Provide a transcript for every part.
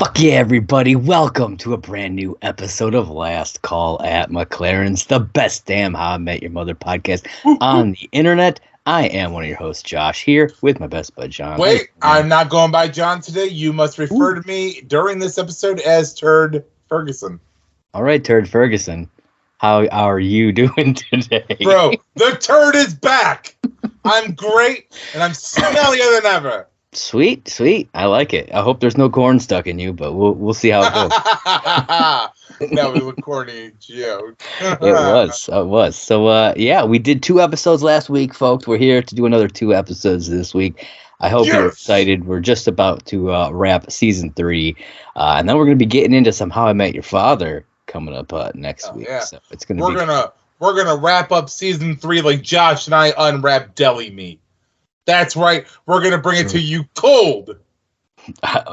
Fuck yeah, everybody. Welcome to a brand new episode of Last Call at McLaren's, the best damn How I Met Your Mother podcast on the internet. I am one of your hosts, Josh, here with my best bud, John. Wait, I'm not going by John today. You must refer to me during this episode as Turd Ferguson. All right, Turd Ferguson. How are you doing today? Bro, the turd is back. I'm great, and I'm smellier than ever. Sweet. I like it. I hope there's no corn stuck in you, but we'll see how it goes. That was a corny joke. It was. So, yeah, we did 2 episodes last week, folks. We're here to do another 2 episodes this week. I hope you're excited. We're just about to wrap season 3, and then we're going to be getting into some How I Met Your Father coming up next week. Yeah. So it's going to We're gonna wrap up season 3 like Josh and I unwrap deli meat. That's right. We're going to bring it to you cold.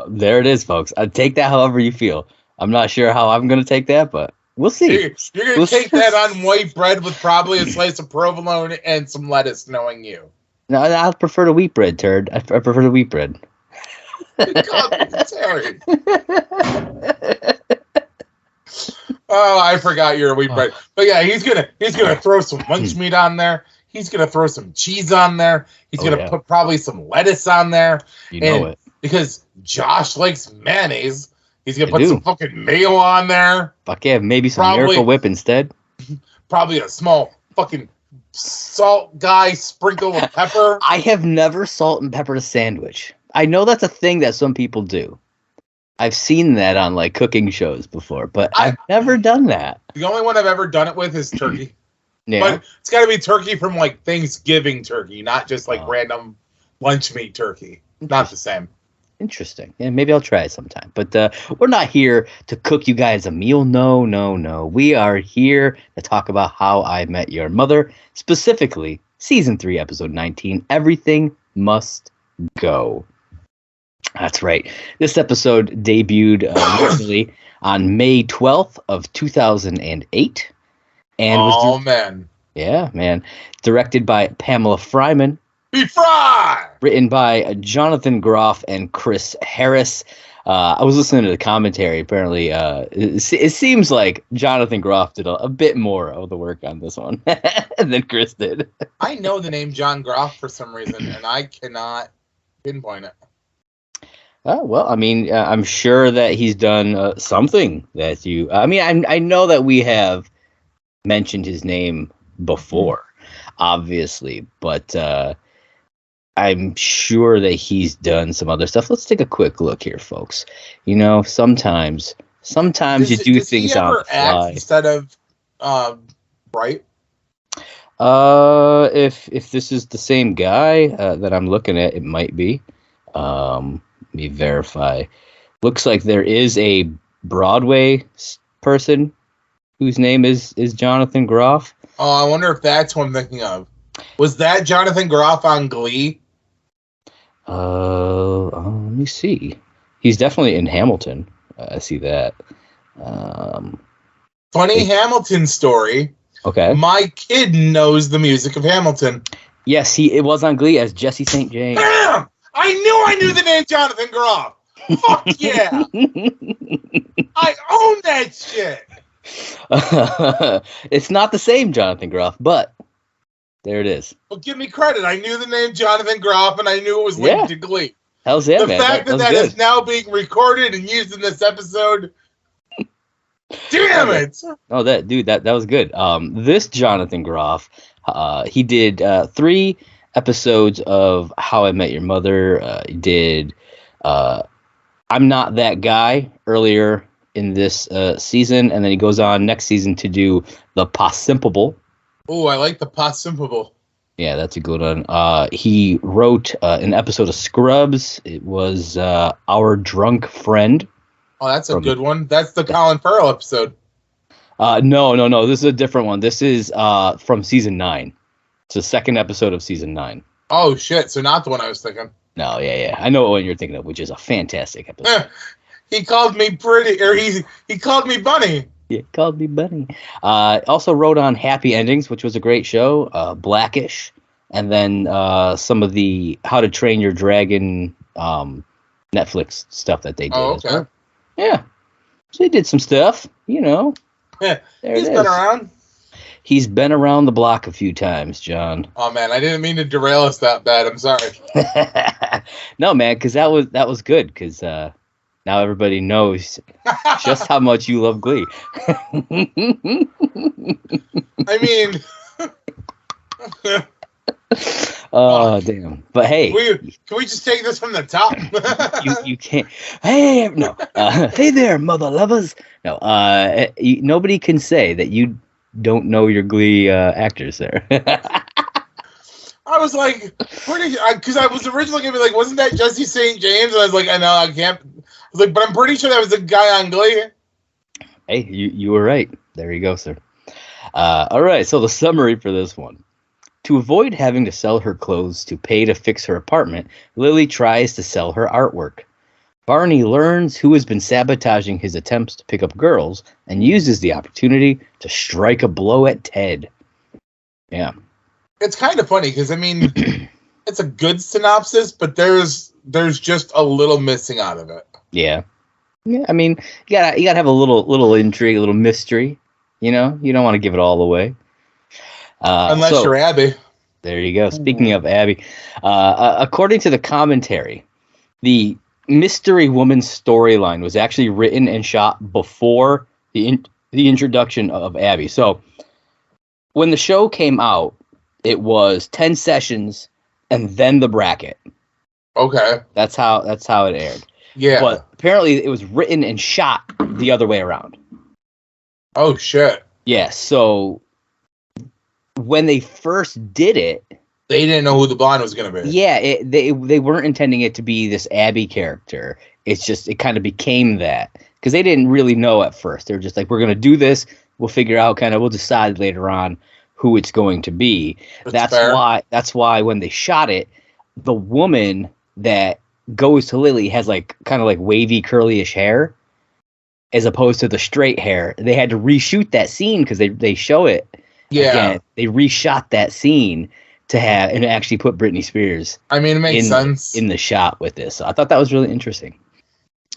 There it is, folks. Take that however you feel. I'm not sure how I'm going to take that, but we'll see. You're going to take that on white bread with probably a slice of provolone and some lettuce, knowing you. No, I prefer the wheat bread, Turd. I prefer the wheat bread. Terry. Oh, I forgot you're a wheat bread. But yeah, he's gonna throw some lunch meat on there. He's going to throw some cheese on there. He's going to put probably some lettuce on there. You know it. Because Josh likes mayonnaise, he's going to put some fucking mayo on there. Fuck yeah, maybe some Miracle Whip instead. Probably a small fucking salt guy sprinkle of pepper. I have never salt and peppered a sandwich. I know that's a thing that some people do. I've seen that on like cooking shows before, but I've never done that. The only one I've ever done it with is turkey. Yeah. But it's got to be turkey from like Thanksgiving turkey, not just like random lunch meat turkey. Not the same. Interesting. Yeah, maybe I'll try it sometime. But we're not here to cook you guys a meal. No. We are here to talk about How I Met Your Mother, specifically season 3, episode 19. Everything Must Go. That's right. This episode debuted originally on May 12th of 2008. And man. Yeah, man. Directed by Pamela Fryman. Be fried! Written by Jonathan Groff and Chris Harris. I was listening to the commentary. Apparently, it seems like Jonathan Groff did a bit more of the work on this one than Chris did. I know the name John Groff for some reason, and I cannot pinpoint it. Well, I mean, I'm sure that he's done something that you... I mean, I know that we have mentioned his name before, obviously, but I'm sure that he's done some other stuff. Let's take a quick look here, folks. You know, sometimes you do things on the fly instead of right. If this is the same guy that I'm looking at, it might be. Let me verify. Looks like there is a Broadway person whose name is Jonathan Groff. Oh, I wonder if that's what I'm thinking of. Was that Jonathan Groff on Glee? Let me see. He's definitely in Hamilton. I see that. Funny Hamilton story. Okay. My kid knows the music of Hamilton. Yes, it was on Glee as Jesse St. James. Damn! I knew the name Jonathan Groff. Fuck yeah! I own that shit. It's not the same Jonathan Groff, but there it is. Well, give me credit. I knew the name Jonathan Groff, and I knew it was linked to Glee. Hell's yeah, the man. fact that is now being recorded and used in this episode. Damn it! Oh, that was good. This Jonathan Groff, he did 3 episodes of How I Met Your Mother. He did I'm Not That Guy earlier in this season, and then he goes on next season to do The Possible. Oh, I like The Possible. Yeah, that's a good one. He wrote an episode of Scrubs. It was Our Drunk Friend. Oh, that's a good one. That's the Colin Farrell episode. No. This is a different one. This is from season 9. It's the second episode of season 9. Oh, shit. So not the one I was thinking. No, yeah. I know what one you're thinking of, which is a fantastic episode. He called me pretty, or he called me bunny. Yeah, called me bunny. Also wrote on Happy Endings, which was a great show, Blackish, and then some of the How to Train Your Dragon Netflix stuff that they did. Oh, okay. Well. Yeah. So he did some stuff, Yeah, he's been around. He's been around the block a few times, John. Oh man, I didn't mean to derail us that bad. I'm sorry. No, man, because that was good. Because now everybody knows just how much you love Glee. I mean, oh damn! But hey, can we just take this from the top? you can't. Hey, no. Hey there, mother lovers. No, nobody can say that you don't know your Glee actors there. I was like, because I was originally gonna be like, wasn't that Jesse St. James? And I was like, I know, I can't. I was like, but I'm pretty sure that was the guy on Glee. Hey, you were right. There you go, sir. All right, so the summary for this one. To avoid having to sell her clothes to pay to fix her apartment, Lily tries to sell her artwork. Barney learns who has been sabotaging his attempts to pick up girls and uses the opportunity to strike a blow at Ted. Yeah. It's kind of funny because, I mean, it's a good synopsis, but there's just a little missing out of it. Yeah. Yeah, I mean, you gotta have a little intrigue, a little mystery. You don't want to give it all away. Unless you're Abby. There you go. Speaking of Abby, according to the commentary, the Mystery Woman storyline was actually written and shot before the introduction of Abby. So when the show came out, it was 10 sessions and then the bracket. Okay. That's how it aired. Yeah. But apparently it was written and shot the other way around. Oh shit. Yeah, so when they first did it, they didn't know who the blonde was going to be. Yeah, they weren't intending it to be this Abby character. It's just, it kind of became that. Because they didn't really know at first. They were just like, we're going to do this. We'll figure out we'll decide later on who it's going to be. That's why when they shot it, the woman that goes to Lily has kind of wavy, curly-ish hair, as opposed to the straight hair. They had to reshoot that scene because they show it. Yeah. Again. They reshot that scene to have and actually put Britney Spears. I mean, it makes sense in the shot with this. So I thought that was really interesting.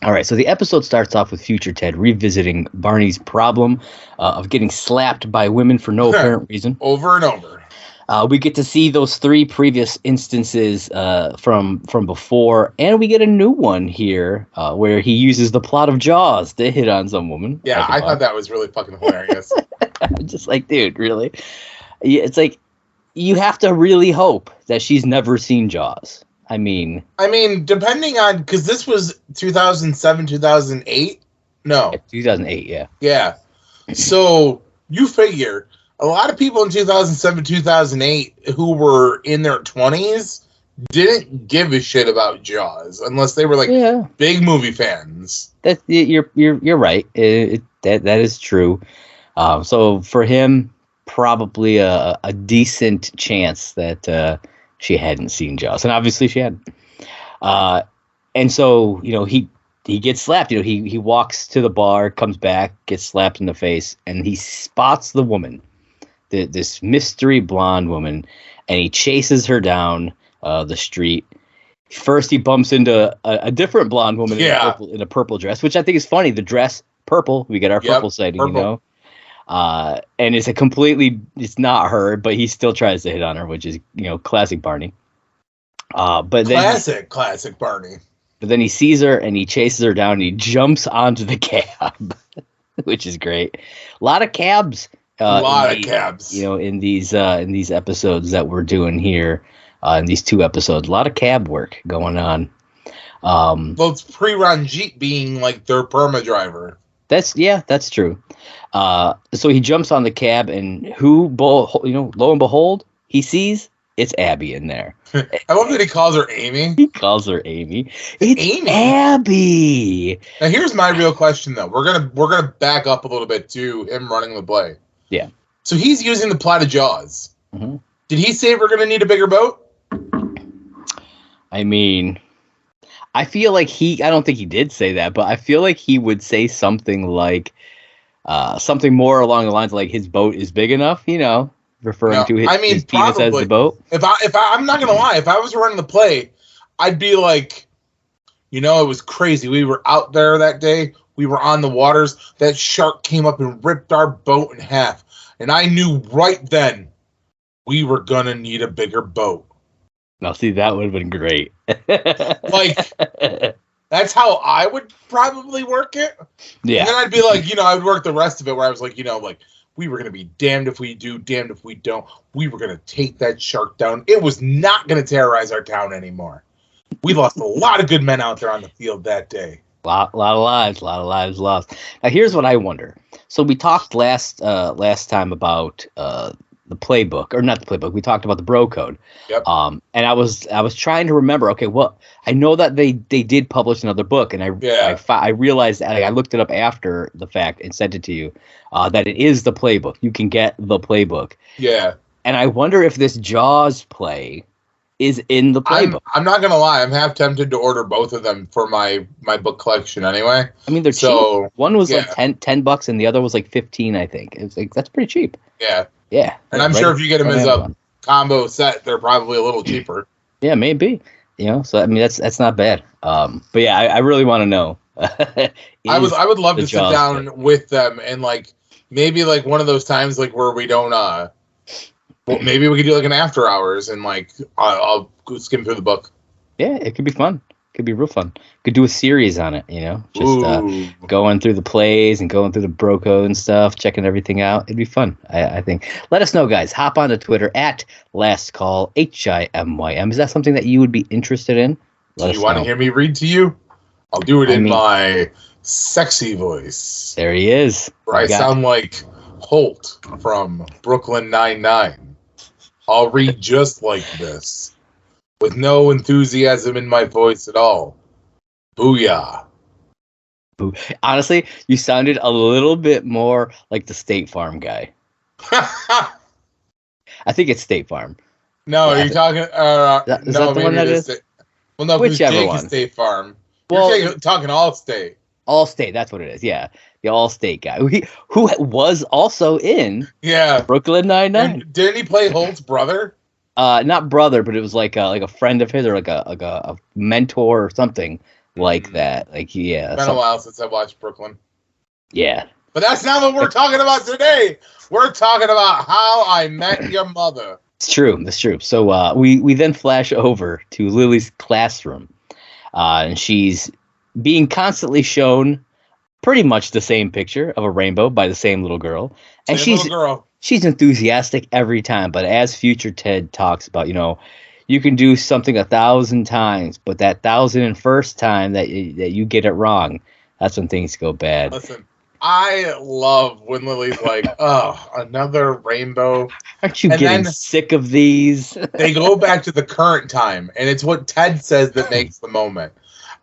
All right, so the episode starts off with future Ted revisiting Barney's problem of getting slapped by women for no apparent reason. Over and over. We get to see those 3 previous instances from before, and we get a new one here where he uses the plot of Jaws to hit on some woman. Yeah, I thought that was really fucking hilarious. Just like, dude, really? It's like, you have to really hope that she's never seen Jaws. I mean, depending on, because this was 2007, 2008? No. 2008, yeah. Yeah. So you figure a lot of people in 2007, 2008 who were in their 20s didn't give a shit about Jaws unless they were big movie fans. You're right. That is true. So for him, probably a decent chance that she hadn't seen Jaws, and obviously she hadn't. And so he gets slapped. He walks to the bar, comes back, gets slapped in the face, and he spots the woman, this mystery blonde woman, and he chases her down the street. First, he bumps into a different blonde woman in a purple dress, which I think is funny. The dress purple. We get our purple sighting, purple. And it's not her, but he still tries to hit on her, which is, classic Barney. Classic Barney. But then he sees her and he chases her down and he jumps onto the cab, which is great. A lot of cabs. In these episodes that we're doing here, in these 2 episodes, a lot of cab work going on. Well, it's pre-Ranjit being their perma driver. That's true. So he jumps on the cab, and lo and behold, he sees it's Abby in there. I love that he calls her Amy. He calls her Amy. It's Amy. Abby. Now here's my real question, though. We're gonna back up a little bit to him running the play. Yeah. So he's using the plot of Jaws. Mm-hmm. Did he say we're gonna need a bigger boat? I mean, I feel like I don't think he did say that, but I feel like he would say something like something more along the lines of his boat is big enough, referring to his penis as the boat. If I'm not gonna lie, if I was running the play, I'd be like, it was crazy. We were out there that day. We were on the waters. That shark came up and ripped our boat in half. And I knew right then we were going to need a bigger boat. Now, see, that would have been great. Like, that's how I would probably work it. Yeah. And then I'd be like, I would work the rest of it where I was like, like, we were going to be damned if we do, damned if we don't. We were going to take that shark down. It was not going to terrorize our town anymore. We lost a lot of good men out there on the field that day. Lot of lives lost. Now, here's what I wonder. So we talked last time about the playbook, or not the playbook. We talked about the bro code. Yep. And I was trying to remember. Okay, well, I know that they did publish another book, and I realized that I looked it up after the fact and sent it to you. That it is the playbook. You can get the playbook. Yeah. And I wonder if this Jaws play is in the playbook. I'm not gonna lie. I'm half tempted to order both of them for my book collection anyway. I mean, they're cheap. One was like $10, and the other was like $15. I think it's like that's pretty cheap. Yeah. Yeah. And I'm sure if you get them as a combo set, they're probably a little cheaper. Yeah, maybe. So I mean, that's not bad. But yeah, I really want to know. I would love to sit down with them and like maybe like one of those times like where we don't well, maybe we could do like an after hours and like I'll skim through the book. Yeah, it could be fun. Could be real fun. Could do a series on it, just going through the plays and going through the bro code and stuff, checking everything out. It'd be fun, I think. Let us know, guys. Hop on to Twitter at Last Call HIMYM. Is that something that you would be interested in? Do you want to hear me read to you? I'll do it in my sexy voice. There he is. Where I sound like Holt from Brooklyn Nine-Nine. I'll read just like this, with no enthusiasm in my voice at all. Booyah. Honestly, you sounded a little bit more like the State Farm guy. I think it's State Farm. No, are you talking? Is that the one that is? Well, no, whichever one. Is State Farm. Well, you're talking Allstate. Allstate, that's what it is. Yeah, the Allstate guy who was also in Brooklyn Nine-Nine. Didn't he play Holt's brother? Not brother, but it was like a friend of his or like a mentor or something like that. Like It's been a while since I watched Brooklyn. Yeah, but that's not what we're talking about today. We're talking about How I Met Your Mother. It's true. That's true. So we then flash over to Lily's classroom, and she's being constantly shown pretty much the same picture of a rainbow by the same little girl. And she's enthusiastic every time. But as future Ted talks about, you can do something 1,000 times, but that 1,001st time that you get it wrong, that's when things go bad. Listen, I love when Lily's like, oh, another rainbow. Aren't you getting sick of these? They go back to the current time, and it's what Ted says that makes the moment.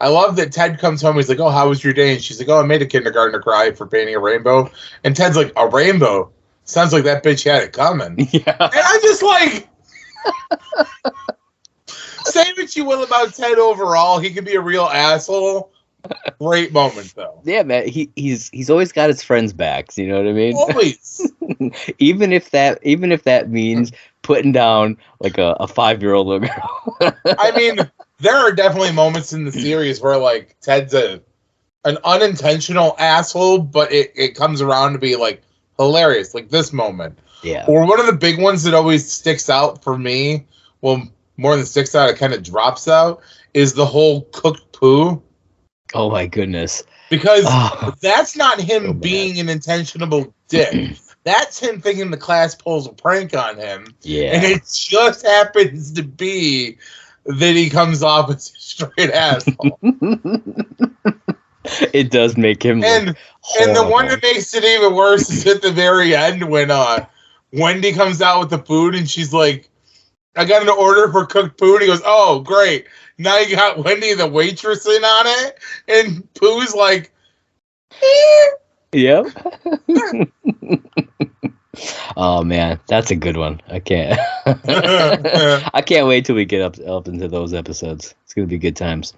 I love that Ted comes home. He's like, oh, how was your day? And she's like, oh, I made a kindergartner cry for painting a rainbow. And Ted's like, a rainbow? Sounds like that bitch had it coming. Yeah. And I'm just like, say what you will about Ted overall. He can be a real asshole. Great moment, though. Yeah, man. He's always got his friends' backs. You know what I mean? Always. even if that means putting down like a 5-year-old little girl. I mean, there are definitely moments in the series where like Ted's an unintentional asshole, but it comes around to be like hilarious, like this moment. Yeah. Or one of the big ones that always sticks out for me, well, more than sticks out, it kind of drops out, is the whole cooked poo. Oh my goodness. Because that's not him being an intentional dick. That's him thinking the class pulls a prank on him. Yeah. And it just happens to be that he comes off as a straight asshole. It does make him and the one that makes it even worse is at the very end when Wendy comes out with the food and she's like, I got an order for cooked poo, and he goes, oh great, now you got Wendy the waitress in on it, and Pooh's like, yep. Oh man, that's a good one. I can't I can't wait till we get up into those episodes. It's gonna be good times.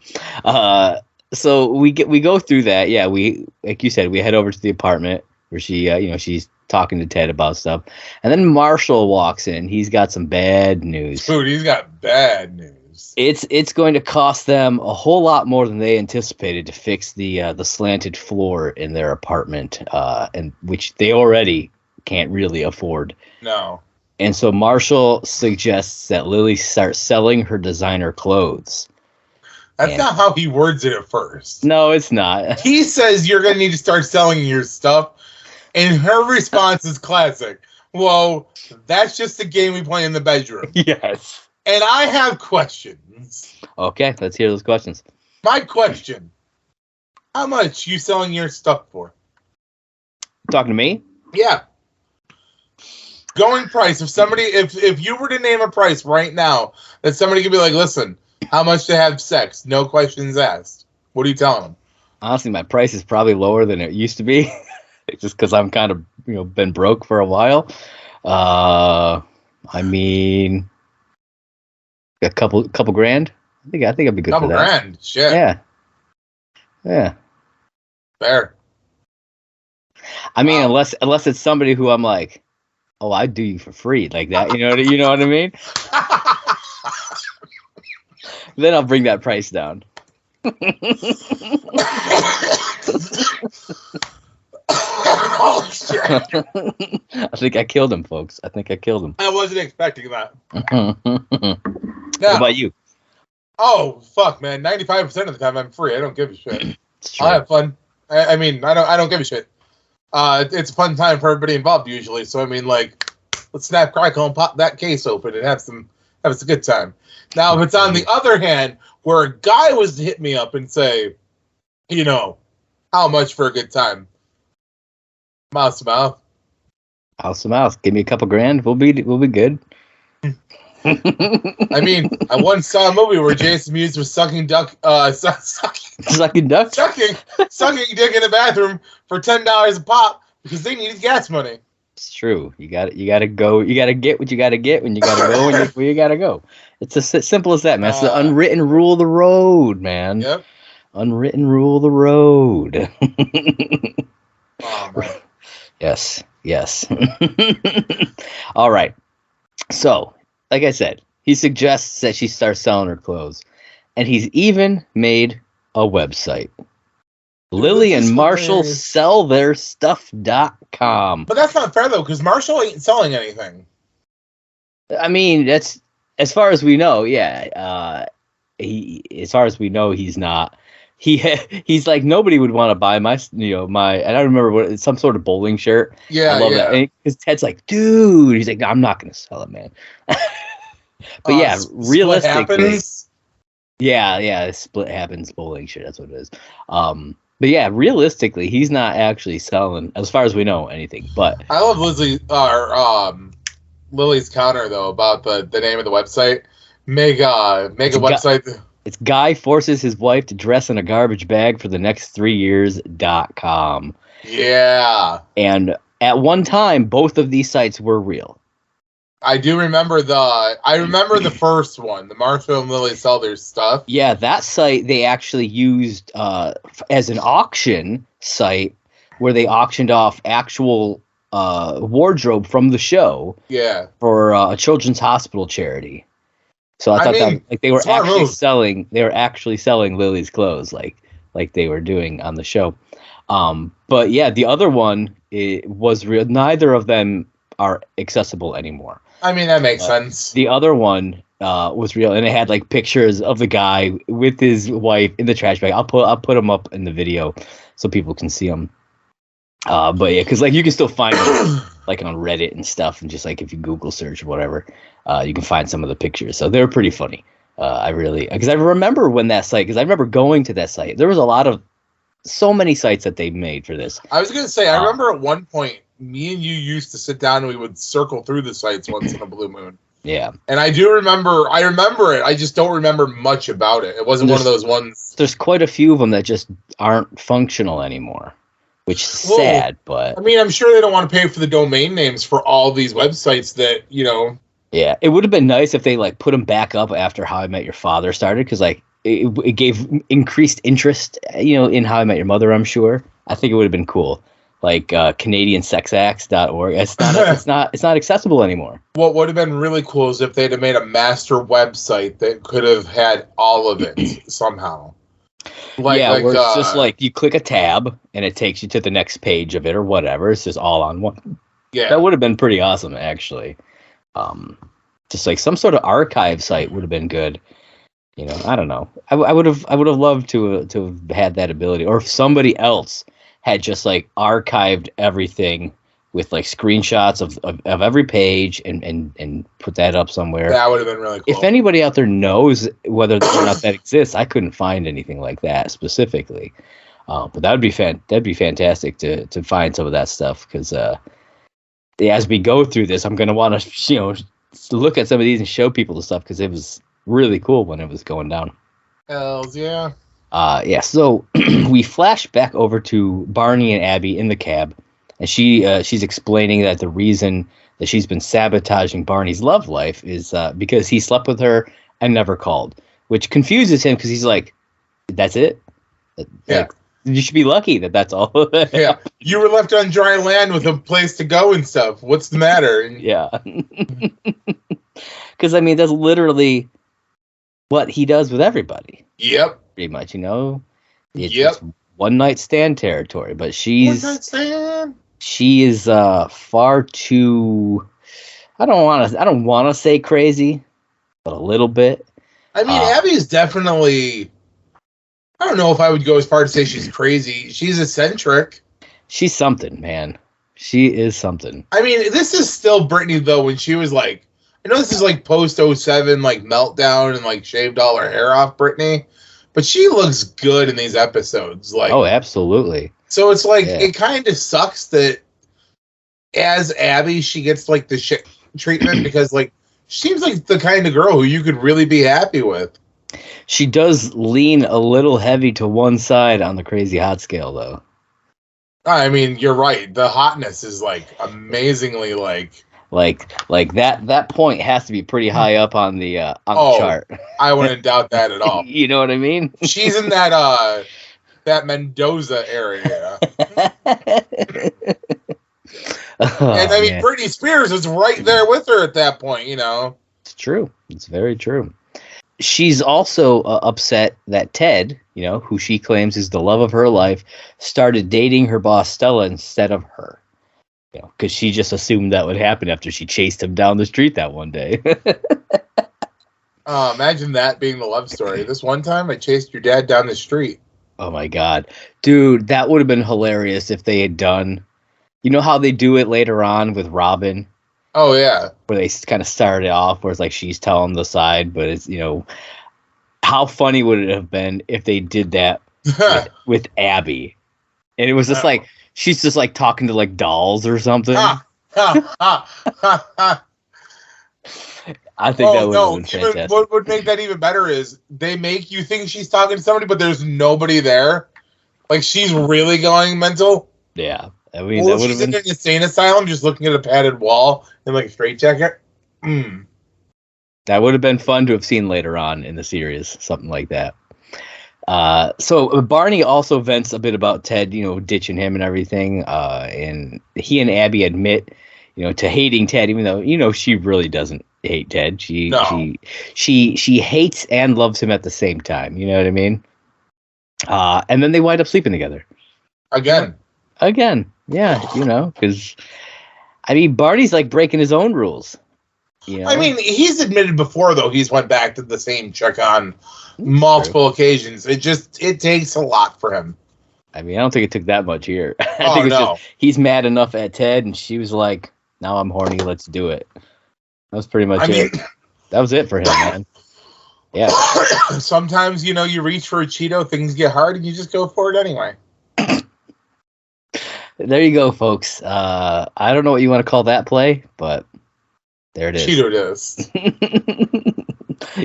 So we go through that. Yeah, we, like you said, we head over to the apartment where she she's talking to Ted about stuff. And then Marshall walks in. He's got some bad news. Dude, he's got bad news. moves. It's going to cost them a whole lot more than they anticipated to fix the slanted floor in their apartment, and which they already can't really afford. No. And so Marshall suggests that Lily start selling her designer clothes. That's not how he words it at first. No, it's not. He says you're going to need to start selling your stuff. And her response is classic. Well, that's just a game we play in the bedroom. Yes. And I have questions. Okay, let's hear those questions. My question. How much you selling your stuff for? Talking to me? Yeah. Going price. If you were to name a price right now that somebody could be like, listen, how much to have sex? No questions asked. What are you telling them? Honestly, my price is probably lower than it used to be. Just because I'm kind of, been broke for a while. I mean, a couple grand. I think I'd be good for that. Couple grand. Shit. Yeah. Fair. I mean, unless it's somebody who I'm like, oh, I'd do you for free like that. You know what I mean? Then I'll bring that price down. Oh, shit. I think I killed him, folks. I think I killed him. I wasn't expecting that. What about you? Oh, fuck, man. 95% of the time I'm free. I don't give a shit. It's I'll have fun. I mean, I don't give a shit. It's a fun time for everybody involved usually. So, I mean, like, let's snap, crackle, and pop that case open and have us a good time. Now, if it's on the other hand, where a guy was to hit me up and say, how much for a good time? Mouth to mouth. Mouth to mouth. Give me a couple grand. We'll be good. I mean, I once saw a movie where Jason Mewes was sucking dick in a bathroom for $10 a pop because they needed gas money. It's true. You got to go. You got to get what you got to get when you got to go where you got to go. It's as simple as that, man. It's the unwritten rule of the road, man. Yep. Unwritten rule of the road. Oh, man. Yes. All right. So, like I said, he suggests that she starts selling her clothes. And he's even made a website. Lily and Marshall sell their stuff.com. But that's not fair, though, because Marshall ain't selling anything. I mean, that's as far as we know, yeah. As far as we know, he's not. He's like, nobody would want to buy my, and I remember some sort of bowling shirt. Yeah, I love that. Because Ted's like, dude, he's like, no, I'm not going to sell it, man. But yeah, realistically, split happens bowling shirt. That's what it is. But yeah, realistically, he's not actually selling, as far as we know, anything. But I love Lily's counter though about the name of the website. Make a website. It's Guy forces his wife to dress in a garbage bag for the next 3 years.com. Yeah. And at one time, both of these sites were real. I do remember the first one, the Marshall and Lily sell their stuff. Yeah, that site they actually used as an auction site where they auctioned off actual wardrobe from the show. Yeah. For a children's hospital charity. So I thought that like they were actually selling Lily's clothes like they were doing on the show. But yeah, the other one was real. Neither of them are accessible anymore. I mean, that makes sense. The other one was real, and it had like pictures of the guy with his wife in the trash bag. I'll put them up in the video so people can see them. But yeah, because like you can still find them like on Reddit and stuff, and just like if you Google search or whatever, you can find some of the pictures. So they're pretty funny. I remember when that site, because I remember going to that site. There was so many sites that they made for this. I was gonna say, I remember at one point, me and you used to sit down and we would circle through the sites once in a blue moon. Yeah. And I remember it. I just don't remember much about it. It wasn't one of those ones. There's quite a few of them that just aren't functional anymore, which is sad, but I mean, I'm sure they don't want to pay for the domain names for all these websites that, Yeah, it would have been nice if they like put them back up after How I Met Your Father started, because like it gave increased interest, in How I Met Your Mother. I'm sure. I think it would have been cool. CanadianSexActs.org. It's not accessible anymore. What would have been really cool is if they'd have made a master website that could have had all of it somehow. Where it's just like you click a tab and it takes you to the next page of it or whatever. It's just all on one. Yeah, that would have been pretty awesome, actually. Just like some sort of archive site would have been good. I don't know. I would have loved to have had that ability, or if somebody else had just like archived everything with like screenshots of every page and put that up somewhere. That would have been really cool. If anybody out there knows whether or not that exists, I couldn't find anything like that specifically. But that'd be fantastic to find some of that stuff, because as we go through this, I'm going to want to look at some of these and show people the stuff, because it was really cool when it was going down. Hells yeah. So we flash back over to Barney and Abby in the cab, and she's explaining that the reason that she's been sabotaging Barney's love life is because he slept with her and never called, which confuses him, because he's like, "That's it? Yeah. You should be lucky that that's all." Yeah, you were left on dry land with a place to go and stuff. What's the matter? Yeah, because that's literally what he does with everybody. Yep. Pretty much, It's one night stand territory, but she is far too. I don't want to say crazy, but a little bit. Abby's definitely. I don't know if I would go as far to say she's crazy. She's eccentric. She's something, man. She is something. This is still Brittany, though, when she was like, I know this is like post 07, like meltdown and like shaved all her hair off Brittany, but she looks good in these episodes. Like, oh, absolutely. So it's like, It kind of sucks that as Abby, she gets like the shit treatment, because like, she seems like the kind of girl who you could really be happy with. She does lean a little heavy to one side on the crazy hot scale, though. You're right. The hotness is like amazingly like that point has to be pretty high up on the chart. I wouldn't doubt that at all. You know what I mean? She's in that Mendoza area. And man. Britney Spears is right there with her at that point, It's true. It's very true. She's also upset that Ted, who she claims is the love of her life, started dating her boss Stella instead of her. Because she just assumed that would happen after she chased him down the street that one day. Imagine that being the love story. This one time I chased your dad down the street. Oh my God. Dude, that would have been hilarious if they had done, how they do it later on with Robin? Oh, yeah. Where they kind of started off where it's like she's telling the side, but it's, how funny would it have been if they did that with Abby? And it was just like, she's just like talking to like dolls or something. I think that would have been fantastic. What would make that even better is they make you think she's talking to somebody, but there's nobody there. Like, she's really going mental. Yeah. That would have been in an insane asylum, just looking at a padded wall in like a straitjacket. That would have been fun to have seen later on in the series, something like that. So Barney also vents a bit about Ted, ditching him and everything. And he and Abby admit, to hating Ted, even though she really doesn't hate Ted. She hates and loves him at the same time. You know what I mean? And then they wind up sleeping together again. Yeah, because Barney's like breaking his own rules. He's admitted before, though, he's went back to the same chick on multiple occasions. It takes a lot for him. I don't think it took that much here. I think it's just he's mad enough at Ted, and she was like, "Now I'm horny, let's do it." That was pretty much it. That was it for him, man. Yeah. Sometimes, you reach for a Cheeto, things get hard, and you just go for it anyway. There you go, folks. I don't know what you want to call that play, but there it is. Cheeto dust.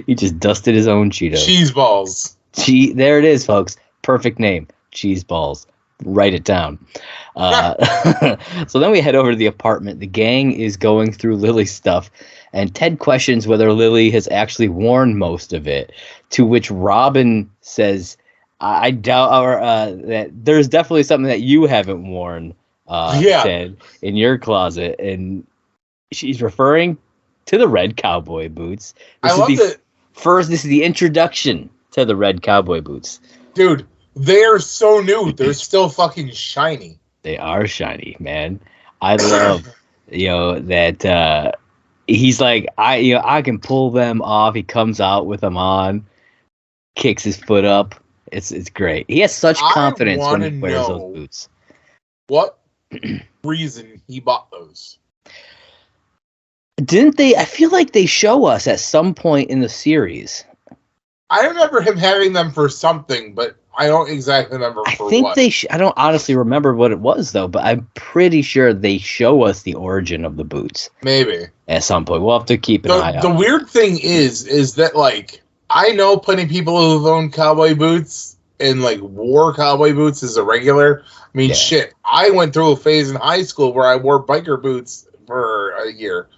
He just dusted his own Cheeto. Cheese balls. There it is, folks. Perfect name. Cheese balls. Write it down. So then we head over to the apartment. The gang is going through Lily's stuff, and Ted questions whether Lily has actually worn most of it, to which Robin says, I doubt that there's definitely something that you haven't worn, said in your closet, and she's referring to the red cowboy boots. I love it. This is the introduction to the red cowboy boots. Dude, they're so new. They're still fucking shiny. They are shiny, man. I love, that he's like, I can pull them off. He comes out with them on, kicks his foot up. It's great. He has such confidence when he wears those boots. What reason he bought those? Didn't they? I feel like they show us at some point in the series. I remember him having them for something, but I don't exactly remember for what. I don't honestly remember what it was, though, but I'm pretty sure they show us the origin of the boots. Maybe. At some point. We'll have to keep an eye out. The weird thing is that, like, I know plenty of people who've owned cowboy boots and, like, wore cowboy boots as a regular. I mean, shit, I went through a phase in high school where I wore biker boots for a year.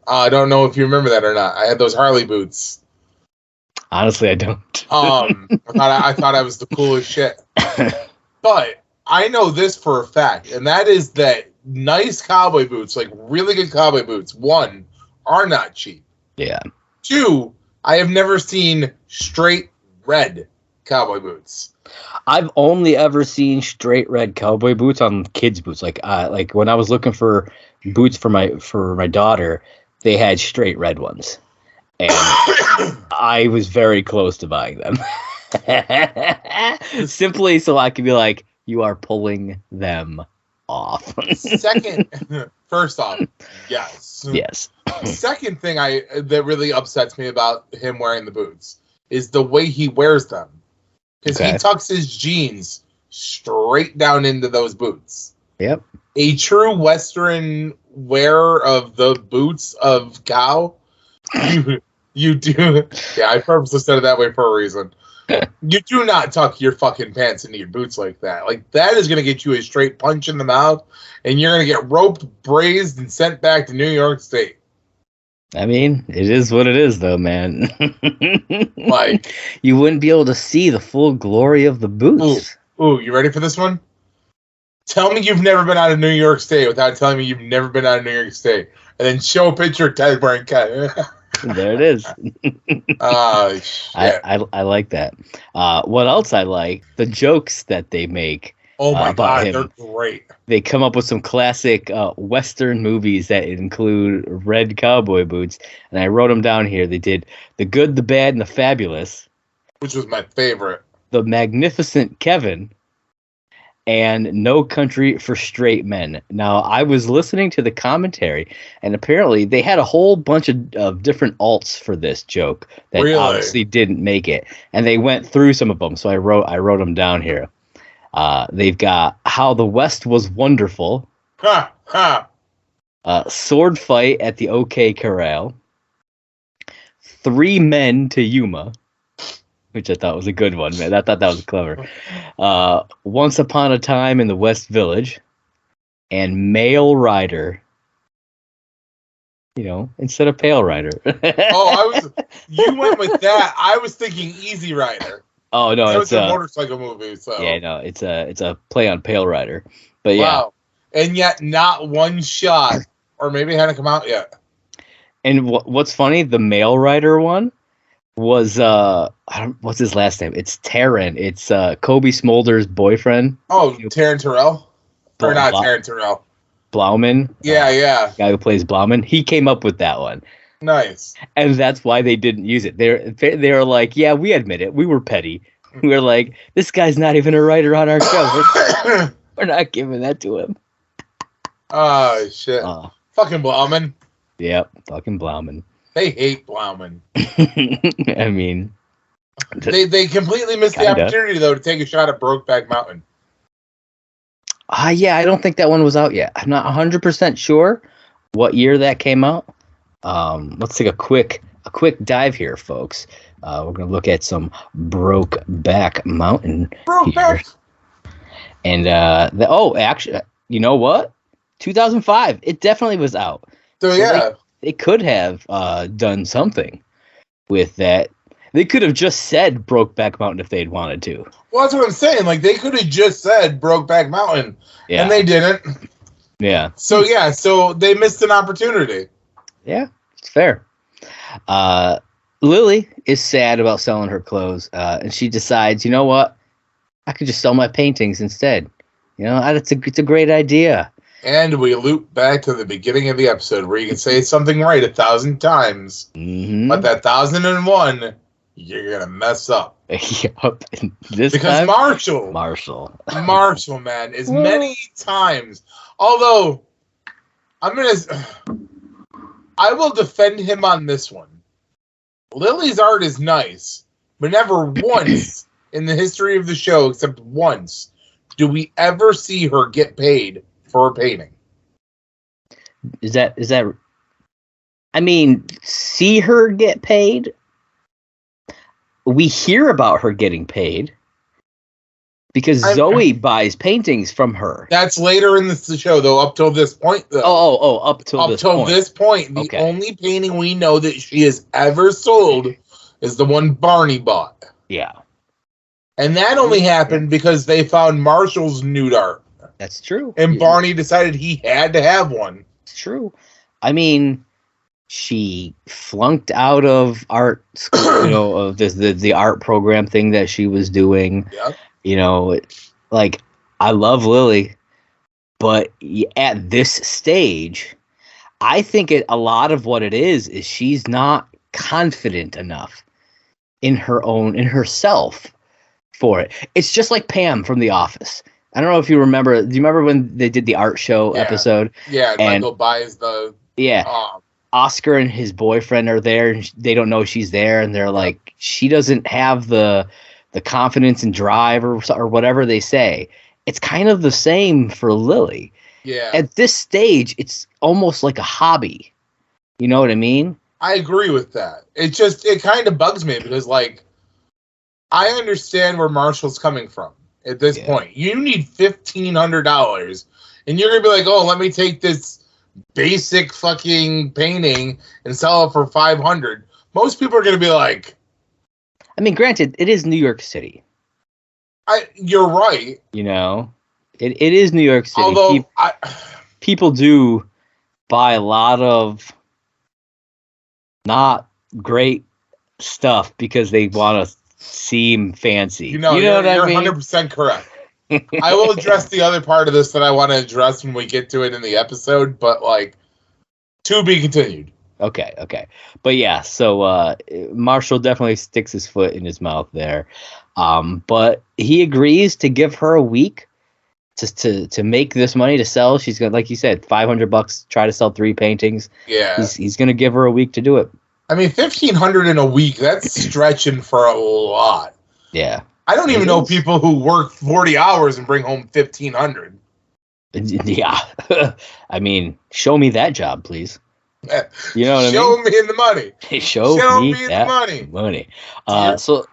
I don't know if you remember that or not. I had those Harley boots. Honestly, I don't. I thought I was the coolest shit. But I know this for a fact, and that is that nice cowboy boots, like really good cowboy boots, one, are not cheap. Yeah. Two, I have never seen straight red cowboy boots. I've only ever seen straight red cowboy boots on kids' boots. Like when I was looking for boots for my daughter, they had straight red ones. And I was very close to buying them. Simply so I could be like, you are pulling them off. First off, yes. Yes. Second thing that really upsets me about him wearing the boots is the way he wears them. Because he tucks his jeans straight down into those boots. Yep. A true Western wearer of the boots of cow. You do. Yeah, I purposely said it that way for a reason. You do not tuck your fucking pants into your boots like that. Like, that is going to get you a straight punch in the mouth, and you're going to get roped, braised, and sent back to New York State. I mean, it is what it is, though, man. Like, you wouldn't be able to see the full glory of the boots. Ooh, you ready for this one? Tell me you've never been out of New York State without telling me you've never been out of New York State. And then show a picture of Ted wearing cut. There it is. Oh, shit. I like that. What else I like? The jokes that they make. Oh my God, him. They're great. They come up with some classic Western movies that include red cowboy boots. And I wrote them down here. They did The Good, the Bad, and the Fabulous. Which was my favorite. The Magnificent Kevin. And No Country for Straight Men. Now, I was listening to the commentary, and apparently they had a whole bunch of different alts for this joke that obviously didn't make it. And they went through some of them, so I wrote them down here. They've got How the West Was Wonderful. Sword Fight at the OK Corral. 3 Men to Yuma. Which I thought was a good one, man. I thought that was clever. Once Upon a Time in the West Village. And Male Rider. Instead of Pale Rider. You went with that. I was thinking Easy Rider. Oh, no. It's a motorcycle movie. So. Yeah, no. It's a play on Pale Rider. But yeah. Wow. And yet not one shot. Or maybe it hadn't come out yet. And what's funny, the Male Rider one was what's his last name? It's Taron. It's Kobe Smolder's boyfriend. Oh, Taron Terrell? Or not Taron Terrell. Blauman. Yeah. Guy who plays Blauman. He came up with that one. Nice. And that's why they didn't use it. They were like, yeah, we admit it. We were petty. We were like, this guy's not even a writer on our show. We're not giving that to him. Oh, shit. Fucking Blauman. Yep, fucking Blauman. They hate Blauman. I mean... They completely missed the opportunity, though, to take a shot at Brokeback Mountain. Yeah, I don't think that one was out yet. I'm not 100% sure what year that came out. Let's take a quick dive here, folks. We're going to look at some Brokeback Mountain here. And, actually, you know what? 2005. It definitely was out. So yeah. They could have done something with that. They could have just said Brokeback Mountain if they'd wanted to. Well, that's what I'm saying. Like, they could have just said Brokeback Mountain, and they didn't. Yeah. So they missed an opportunity. Yeah, it's fair. Lily is sad about selling her clothes, and she decides, you know what? I could just sell my paintings instead. You know, it's a great idea. And we loop back to the beginning of the episode where you can say something right 1,000 times, but that 1,001, you're gonna mess up. Yep. Because time, Marshall, man, as many times. Although I will defend him on this one. Lily's art is nice, but never once in the history of the show, except once, do we ever see her get paid for a painting. Is that I mean, see her get paid? We hear about her getting paid because Zoe buys paintings from her. That's later in the show, though. Up till this point, though. Up till this point. The only painting we know that she has ever sold is the one Barney bought. Yeah, and that only happened because they found Marshall's nude art. That's true. And Barney decided he had to have one. It's true. I mean, she flunked out of art school, you know, of the art program thing that she was doing. Yep. You know, like, I love Lily, but at this stage, I think a lot of what it is she's not confident enough in herself for it. It's just like Pam from The Office. I don't know if you remember. Do you remember when they did the art show episode? Yeah, and Michael buys the... Yeah. Oscar and his boyfriend are there, and they don't know she's there, and they're like, she doesn't have the confidence and drive or whatever they say. It's kind of the same for Lily. Yeah. At this stage, it's almost like a hobby. You know what I mean? I agree with that. It kind of bugs me because, like, I understand where Marshall's coming from at this point. You need $1,500, and you're going to be like, oh, let me take this basic fucking painting and sell it for $500. Most people are going to be like... I mean, granted, it is New York City. You're right. You know? It is New York City. Although, people do buy a lot of not great stuff because they want to seem fancy. You know what I mean? You're 100% correct. I will address the other part of this that I want to address when we get to it in the episode, but, like, to be continued. Okay. But yeah, so Marshall definitely sticks his foot in his mouth there. But he agrees to give her a week to make this money to sell. She's going to, like you said, $500, try to sell 3 paintings. Yeah. He's going to give her a week to do it. I mean, $1,500 in a week, that's stretching for a lot. Yeah. I don't even know people who work 40 hours and bring home $1,500. Yeah. I mean, show me that job, please. You know what I mean? Show me the money. Show me that money. So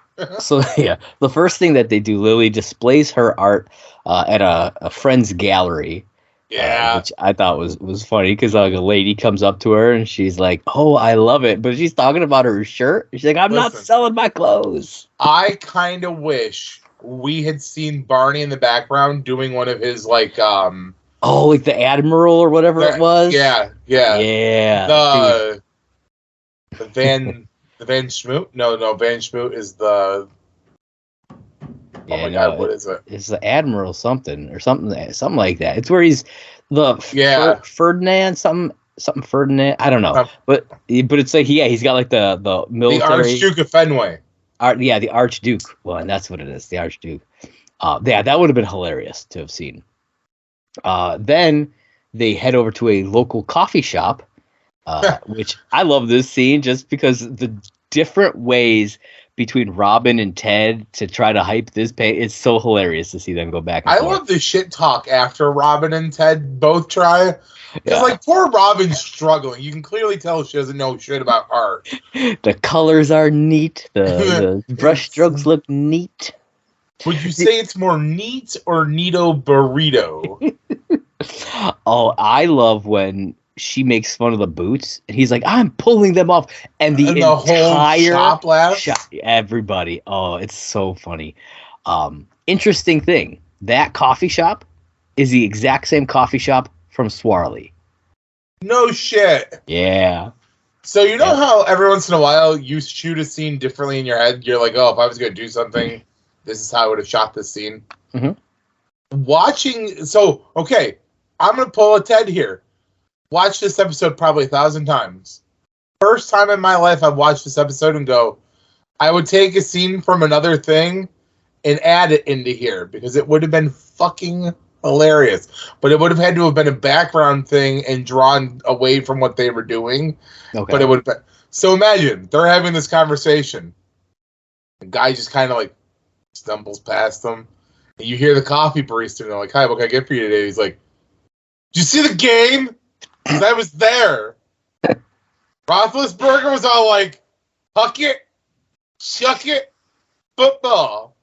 yeah, the first thing that they do, Lily displays her art at a friend's gallery. Yeah, which I thought was funny because like a lady comes up to her and she's like, "Oh, I love it," but she's talking about her shirt. She's like, "I'm not selling my clothes." I kind of wish we had seen Barney in the background doing one of his like like the Admiral or whatever it was. Yeah. The Van Schmoot? No, Van Schmoot is the... Oh my God, what is it? It's the Admiral something like that. It's where he's the Ferdinand something Ferdinand. I don't know, but it's like he's got like the military. The Archduke of Fenway. The Archduke. Well, and that's what it is. The Archduke. That would have been hilarious to have seen. Then they head over to a local coffee shop, which I love this scene just because the different ways between Robin and Ted to try to hype this pay. It's so hilarious to see them go back and forth. I love the shit talk after Robin and Ted both try. Because, like, poor Robin's struggling. You can clearly tell she doesn't know shit about art. The colors are neat. The brush strokes look neat. Would you say it's more neat or neato burrito? Oh, I love when she makes fun of the boots, and he's like, "I'm pulling them off," and the entire whole shop laughs. Everybody, oh, it's so funny. Interesting thing, that coffee shop is the exact same coffee shop from Swarley. No shit. Yeah. So you know how every once in a while you shoot a scene differently in your head? You're like, oh, if I was going to do something, this is how I would have shot this scene. Mm-hmm. Okay, I'm going to pull a Ted here. Watch this episode probably 1,000 times. First time in my life I've watched this episode and go, I would take a scene from another thing and add it into here because it would have been fucking hilarious. But it would have had to have been a background thing and drawn away from what they were doing. Okay. But it would have been. So imagine they're having this conversation. The guy just kind of like stumbles past them. And you hear the coffee barista and they're like, hi, what can I get for you today? He's like, did you see the game? Because I was there. Roethlisberger was all like, huck it, chuck it, football.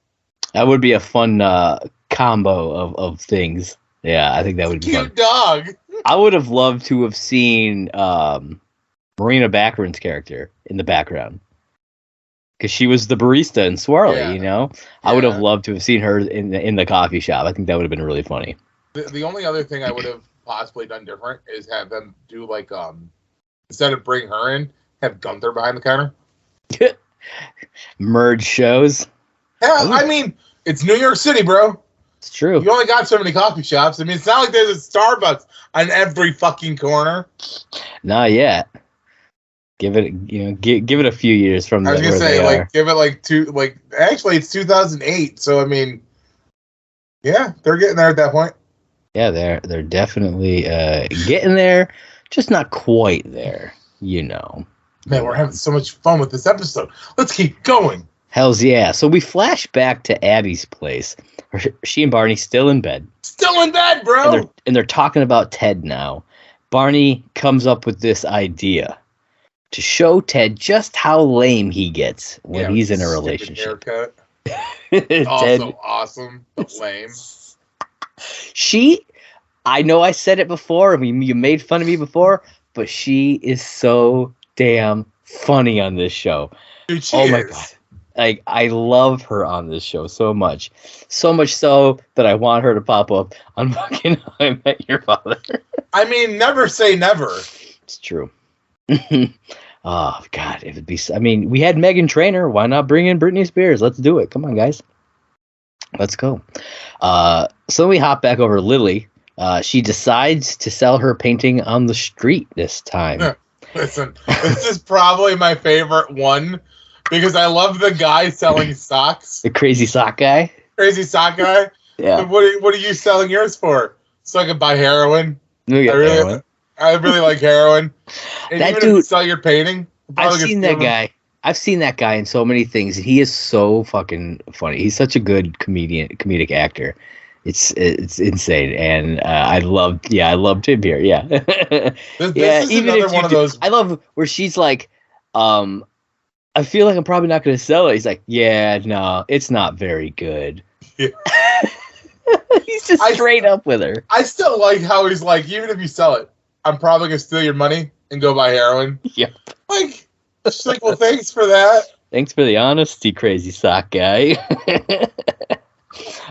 That would be a fun combo of things. Yeah, I think that would be cute dog. I would have loved to have seen Marina Baccarin's character in the background. Because she was the barista in Swarley, you know? Yeah. I would have loved to have seen her in the coffee shop. I think that would have been really funny. The only other thing I would have possibly done different is have them do like instead of bring her in, have Gunther behind the counter. Merge shows. Yeah, I mean, it's New York City, bro. It's true. You only got so many coffee shops. I mean, it's not like there's a Starbucks on every fucking corner. Not yet. Give it, give it a few years from. I was gonna say, give it actually, it's 2008. So I mean, yeah, they're getting there at that point. Yeah, they're definitely getting there, just not quite there, Man, we're having so much fun with this episode. Let's keep going. Hells yeah. So we flash back to Abby's place. She and Barney still in bed. Still in bed, bro! And they're talking about Ted now. Barney comes up with this idea to show Ted just how lame he gets when he's in a relationship. Haircut. Also awesome, but lame. I know I said it before, you made fun of me before, but she is so damn funny on this show. Dude, my God. Like, I love her on this show so much. So much so that I want her to pop up on fucking How I Met Your Father. I mean, never say never. It's true. Oh, God. It would be... I mean, we had Meghan Trainor. Why not bring in Britney Spears? Let's do it. Come on, guys. Let's go. So we hop back over to Lily. She decides to sell her painting on the street this time. Listen, this is probably my favorite one because I love the guy selling socks. The crazy sock guy? Crazy sock guy? Yeah. What are you selling yours for? So I can buy heroin? Heroin. I really like heroin. And that even dude, if you sell your painting, I've seen that guy. I've seen that guy in so many things. He is so fucking funny. He's such a good comedic actor. It's insane, and I loved him here. Yeah, this is even another one of those. I love where she's like, I feel like I'm probably not going to sell it. He's like, yeah, no, it's not very good. Yeah. He's just straight up with her. I still like how he's like, even if you sell it, I'm probably going to steal your money and go buy heroin. Yep. Like, she's like, well, thanks for that. Thanks for the honesty, crazy sock guy.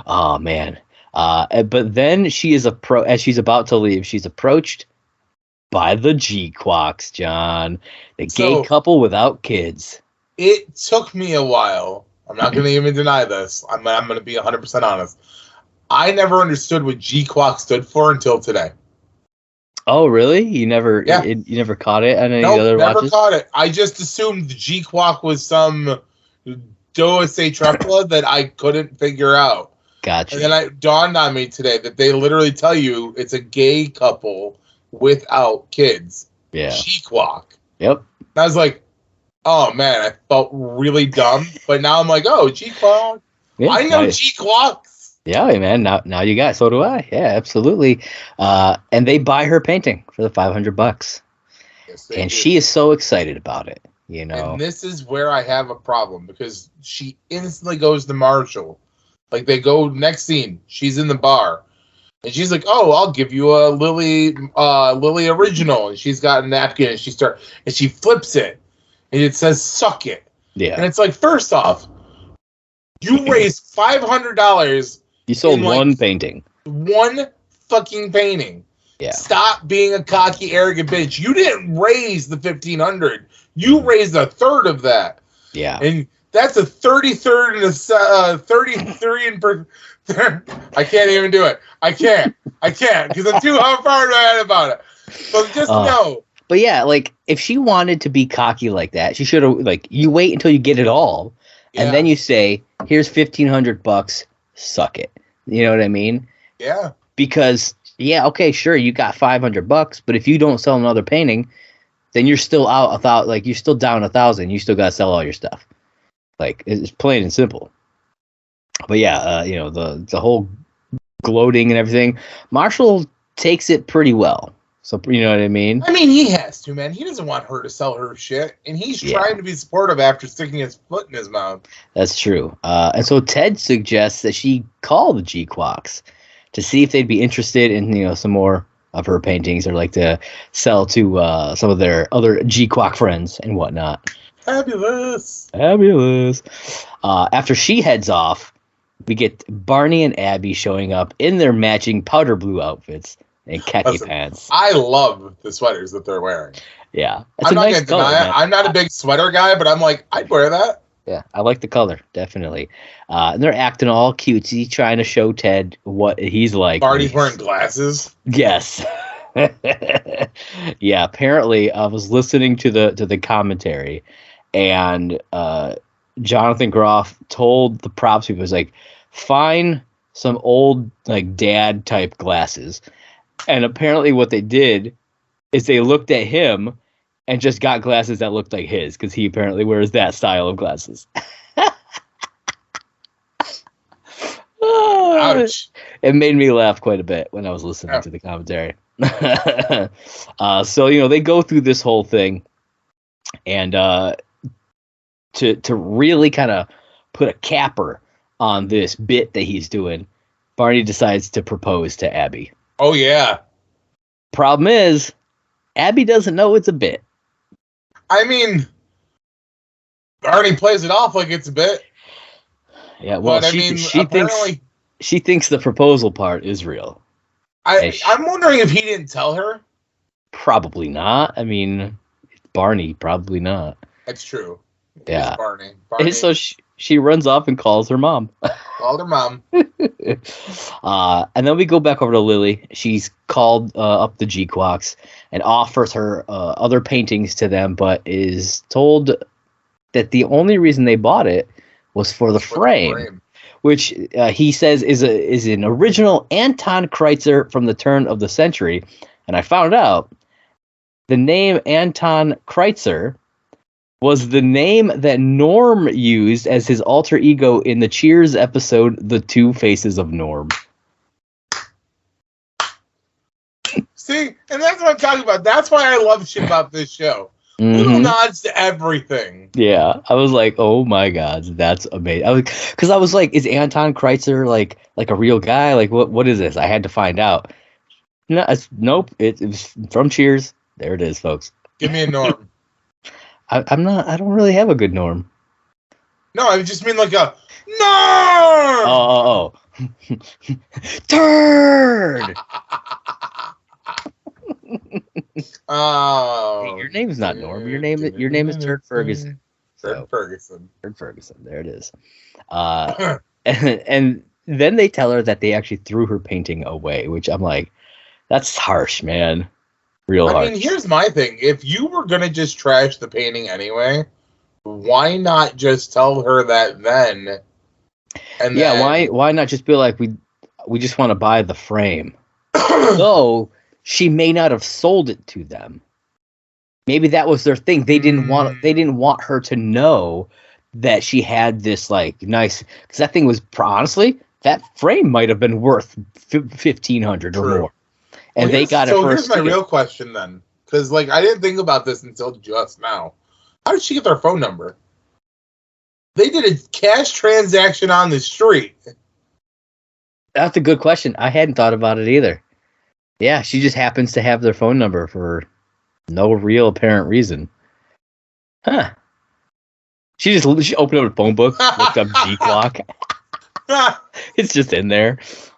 Oh, man. But then as she's about to leave, she's approached by the G-Quacks, John. The gay couple without kids. It took me a while. I'm not going to even deny this. I'm going to be 100% honest. I never understood what G-Quack stood for until today. Oh, really? You never you never caught it on any other watches? Never caught it. I just assumed the G-Quack was some Deus Tripla that I couldn't figure out. Gotcha. And then it dawned on me today that they literally tell you it's a gay couple without kids. Yeah. G-Quack. Yep. And I was like, oh, man, I felt really dumb. But now I'm like, oh, G-Quack. Yeah, I know G-Quacks. Yeah, man. Now you got it. So do I. Yeah, absolutely. And they buy her painting for the $500. Yes, and she is so excited about it. You know. And this is where I have a problem because she instantly goes to Marshall. Like they go next scene. She's in the bar. And she's like, oh, I'll give you a Lily original. And she's got a napkin and she flips it. And it says, suck it. Yeah. And it's like, first off, you raised $500. You sold one painting. One fucking painting. Yeah. Stop being a cocky, arrogant bitch. You didn't raise the 1,500. You raised a third of that. Yeah. And that's a 33rd and a 33 and per. I can't even do it. I can't because I'm too far ahead about it. So just know. But yeah, like if she wanted to be cocky like that, she should have you wait until you get it all, and then you say, "Here's $1,500. Suck it." You know what I mean? Yeah. Because okay, sure, you got $500, but if you don't sell another painting, then you're still out you're still down 1,000. You still got to sell all your stuff. Like it's plain and simple. But yeah, the whole gloating and everything, Marshall takes it pretty well. So you know what I mean? I mean, he has to, man. He doesn't want her to sell her shit, and he's trying to be supportive after sticking his foot in his mouth. That's true. And so Ted suggests that she call the G-Quacks to see if they'd be interested in some more of her paintings, or like to sell to some of their other G-Quack friends and whatnot. Fabulous. After she heads off, we get Barney and Abby showing up in their matching powder blue outfits and khaki pants. I love the sweaters that they're wearing. Yeah. I'm not going to deny it. I'm not a big sweater guy, but I'm like, I'd wear that. Yeah, I like the color, definitely. And they're acting all cutesy, trying to show Ted what he's like. Barney's wearing glasses. Yes. Yeah, apparently I was listening to the commentary, and Jonathan Groff told the props people, was find some old dad type glasses. And apparently what they did is they looked at him and just got glasses that looked like his, because he apparently wears that style of glasses. Ouch. It made me laugh quite a bit when I was listening to the commentary. So, they go through this whole thing, and to really kind of put a capper on this bit that he's doing, Barney decides to propose to Abby. Oh, yeah. Problem is, Abby doesn't know it's a bit. I mean, Barney plays it off like it's a bit. Yeah, well, she thinks the proposal part is real. I'm wondering if he didn't tell her. Probably not. I mean, Barney, probably not. That's true. Yeah. It's Barney. And so she runs off and calls her mom. Called her mom. And then we go back over to Lily. She's called up the G-Quacks and offers her other paintings to them, but is told that the only reason they bought it was for the frame. Which he says is an original Anton Kreitzer from the turn of the century. And I found out the name Anton Kreitzer was the name that Norm used as his alter ego in the Cheers episode, The Two Faces of Norm. See, and that's what I'm talking about. That's why I love shit about this show. Little nods to everything. Yeah, I was like, oh my god, that's amazing. Because I was like, is Anton Kreitzer like a real guy? Like, what is this? I had to find out. No, nope. It was from Cheers. There it is, folks. Give me a Norm. I don't really have a good Norm. No, I just mean like a Norm. Oh. Turd. Oh, hey, your name's not Norm. Your name is Turd Ferguson. Turd Ferguson. There it is. And then they tell her that they actually threw her painting away, which I'm like, that's harsh, man. Real harsh. I mean, here's my thing. If you were gonna just trash the painting anyway, why not just tell her that then? And why not just be like, we just want to buy the frame? So she may not have sold it to them. Maybe that was their thing. They didn't want her to know that she had this nice, because that thing was honestly, that frame might have been worth $1,500 or more. And they got it first. So here's my real question then, because I didn't think about this until just now. How did she get their phone number? They did a cash transaction on the street. That's a good question. I hadn't thought about it either. Yeah, she just happens to have their phone number for no real apparent reason. Huh. She opened up a phone book, looked up G-Quack. It's just in there.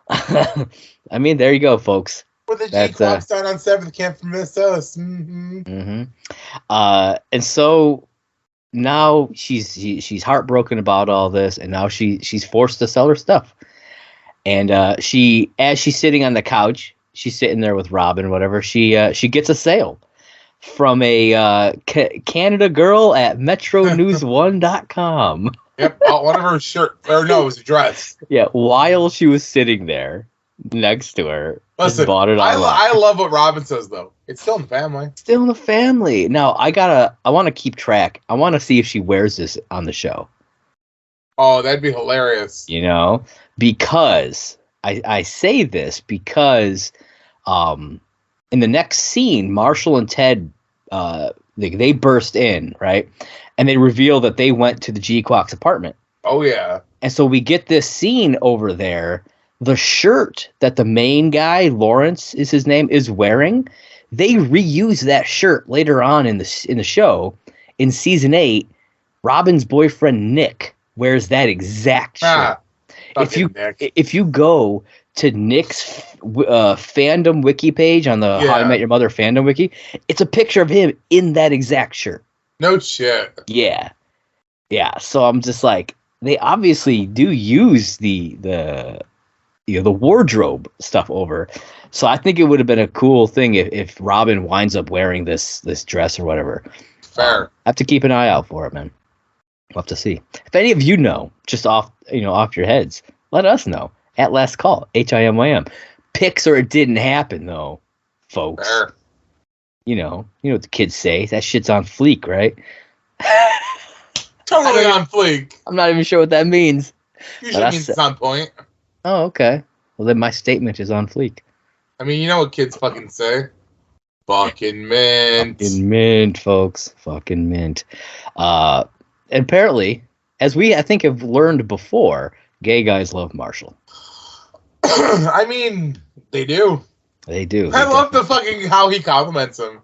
I mean, there you go, folks. Where the G clock's down on 7th, can't miss us. Mm-hmm. Mm-hmm. And so now she's heartbroken about all this, and now she's forced to sell her stuff. And as she's sitting on the couch, she's sitting there with Robin, or whatever. She gets a sale from a Canada girl at MetroNews1.com. Yep, one of her shirts, or no, it was a dress. Yeah, while she was sitting there next to her. Listen, bought it I love what Robin says, though. It's still in the family. Still in the family. Now, I want to keep track. I want to see if she wears this on the show. Oh, that'd be hilarious. You know, because I say this because in the next scene, Marshall and Ted, they burst in, right? And they reveal that they went to the G-Quack's apartment. Oh, yeah. And so we get this scene over there. The shirt that the main guy, Lawrence is his name, is wearing, they reuse that shirt later on in the show. In season 8, Robin's boyfriend Nick wears that exact shirt. If you go to Nick's fandom wiki page on the How I Met Your Mother fandom wiki, it's a picture of him in that exact shirt. No shit. Yeah. So I'm just like, they obviously do use the wardrobe stuff over. So I think it would have been a cool thing if Robin winds up wearing this dress or whatever. Fair. I have to keep an eye out for it, man. We'll have to see. If any of you know, just off your heads, let us know at Last Call, HIMYM. Pics or it didn't happen though, folks. Fair. You know what the kids say. That shit's on fleek, right? Totally on fleek. I'm not even sure what that means. Usually means it's on point. Oh, okay. Well, then my statement is on fleek. I mean, you know what kids fucking say? Fucking mint. Fucking mint, folks. Fucking mint. Apparently, as I think have learned before, gay guys love Marshall. I mean, they do. They do. I love the fucking how he compliments him.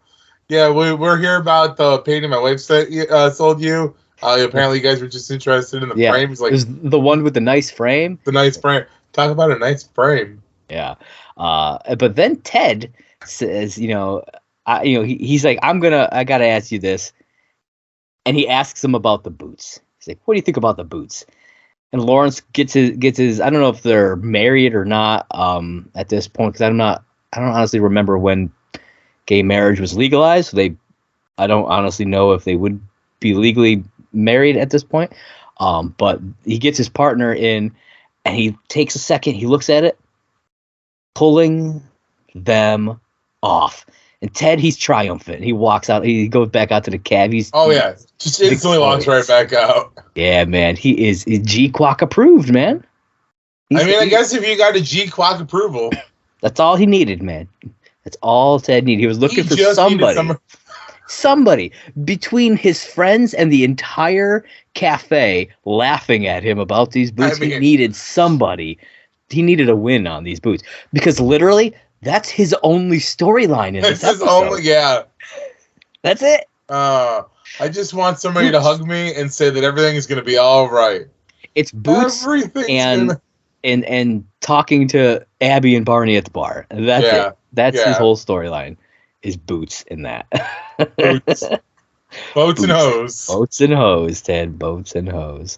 Yeah, we're here about the painting my wife sold you. Apparently, you guys were just interested in the frame. He's like, it was the one with the nice frame. The nice frame. Talk about a nice frame. Yeah. But then Ted says, he's like, I gotta ask you this, and he asks him about the boots. He's like, what do you think about the boots? And Lawrence gets his. I don't know if they're married or not at this point, because I don't honestly remember when gay marriage was legalized. So I don't honestly know if they would be legally married at this point. But he gets his partner in, and he takes a second. He looks at it, pulling them off. And Ted, he's triumphant. He walks out. He goes back out to the cab. Just instantly walks right back out. Yeah, man. He is G-Quack approved, man. I guess if you got a G-Quack approval. That's all he needed, man. That's all Ted needed. He was looking for somebody. Somebody between his friends and the entire cafe laughing at him about these boots. He needed somebody. He needed a win on these boots. Because literally, that's his only storyline in this episode. That's it. I just want somebody to hug me and say that everything is going to be all right. It's boots and talking to Abby and Barney at the bar. That's it. That's his whole storyline. Is boots in that. Boots. Boats and hose. Boats and hose, Ted. Boats and hose.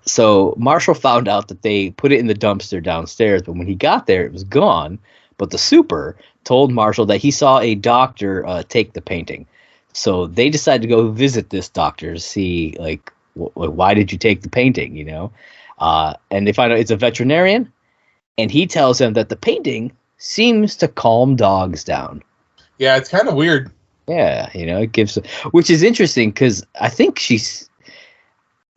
So Marshall found out that they put it in the dumpster downstairs, but when he got there, it was gone. But the super told Marshall that he saw a doctor take the painting. So they decided to go visit this doctor to see, like, why did you take the painting, And they find out it's a veterinarian, and he tells him that the painting seems to calm dogs down. Yeah, it's kind of weird. Yeah, it gives, which is interesting because I think